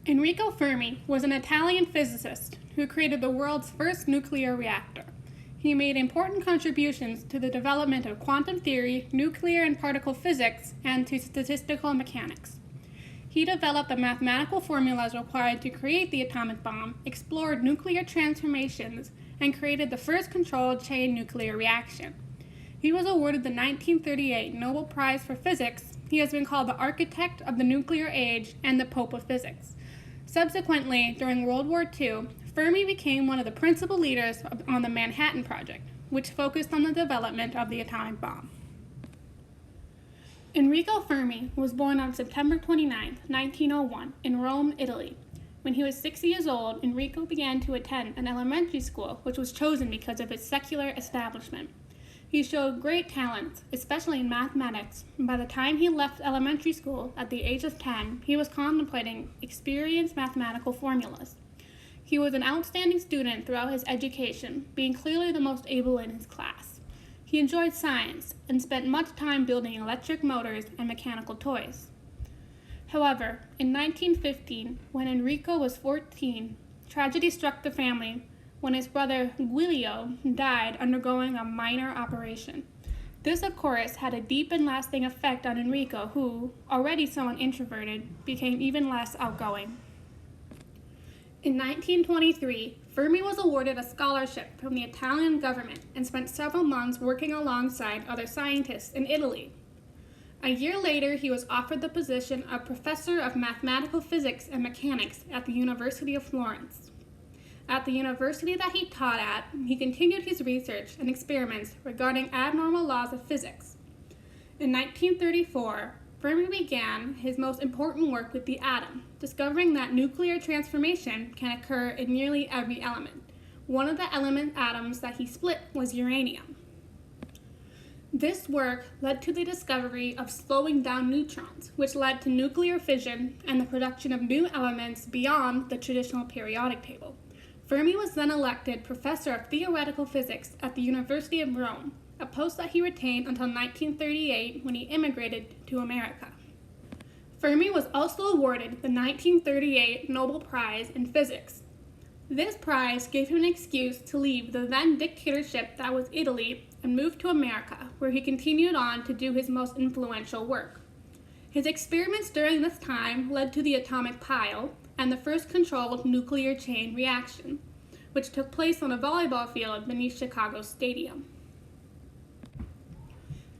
Enrico Fermi was an Italian physicist who created the world's first nuclear reactor. He made important contributions to the development of quantum theory, nuclear and particle physics, and to statistical mechanics. He developed the mathematical formulas required to create the atomic bomb, explored nuclear transformations, and created the first controlled chain nuclear reaction. He was awarded the 1938 Nobel Prize for Physics. He has been called the architect of the nuclear age and the Pope of Physics. Subsequently, during World War II, Fermi became one of the principal leaders on the Manhattan Project, which focused on the development of the atomic bomb. Enrico Fermi was born on September 29, 1901, in Rome, Italy. When he was 6 years old, Enrico began to attend an elementary school, which was chosen because of its secular establishment. He showed great talent, especially in mathematics, and by the time he left elementary school at the age of 10, he was contemplating experienced mathematical formulas. He was an outstanding student throughout his education, being clearly the most able in his class. He enjoyed science and spent much time building electric motors and mechanical toys. However, in 1915, when Enrico was 14, tragedy struck the family when his brother Giulio died undergoing a minor operation. This, of course, had a deep and lasting effect on Enrico, who, already somewhat introverted, became even less outgoing. In 1923, Fermi was awarded a scholarship from the Italian government and spent several months working alongside other scientists in Italy. A year later, he was offered the position of professor of mathematical physics and mechanics at the University of Florence. At the university that he taught at, he continued his research and experiments regarding abnormal laws of physics. In 1934, Fermi began his most important work with the atom, discovering that nuclear transformation can occur in nearly every element. One of the element atoms that he split was uranium. This work led to the discovery of slowing down neutrons, which led to nuclear fission and the production of new elements beyond the traditional periodic table. Fermi was then elected professor of theoretical physics at the University of Rome, a post that he retained until 1938 when he immigrated to America. Fermi was also awarded the 1938 Nobel Prize in Physics. This prize gave him an excuse to leave the then dictatorship that was Italy and move to America, where he continued on to do his most influential work. His experiments during this time led to the atomic pile and the first controlled nuclear chain reaction, which took place on a volleyball field beneath Chicago Stadium.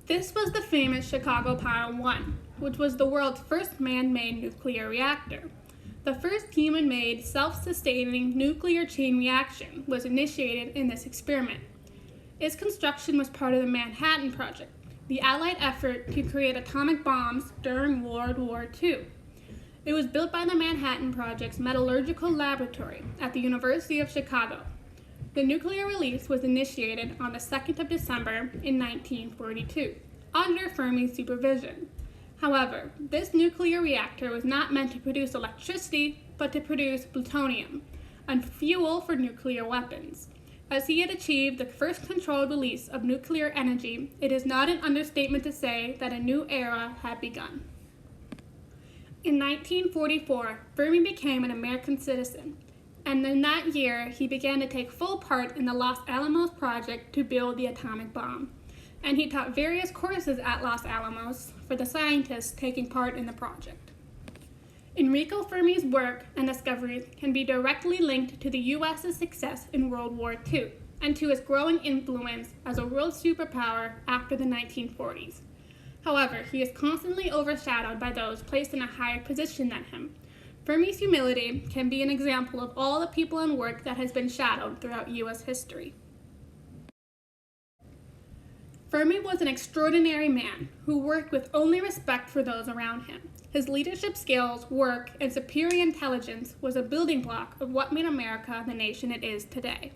This was the famous Chicago Pile 1, which was the world's first man-made nuclear reactor. The first human-made, self-sustaining nuclear chain reaction was initiated in this experiment. Its construction was part of the Manhattan Project, the Allied effort to create atomic bombs during World War II. It was built by the Manhattan Project's Metallurgical Laboratory at the University of Chicago. The nuclear release was initiated on the 2nd of December in 1942, under Fermi's supervision. However, this nuclear reactor was not meant to produce electricity, but to produce plutonium, a fuel for nuclear weapons. As he had achieved the first controlled release of nuclear energy, it is not an understatement to say that a new era had begun. In 1944, Fermi became an American citizen, and in that year, he began to take full part in the Los Alamos project to build the atomic bomb, and he taught various courses at Los Alamos for the scientists taking part in the project. Enrico Fermi's work and discoveries can be directly linked to the U.S.'s success in World War II and to its growing influence as a world superpower after the 1940s. However, he is constantly overshadowed by those placed in a higher position than him. Fermi's humility can be an example of all the people and work that has been shadowed throughout U.S. history. Fermi was an extraordinary man who worked with only respect for those around him. His leadership skills, work, and superior intelligence was a building block of what made America the nation it is today.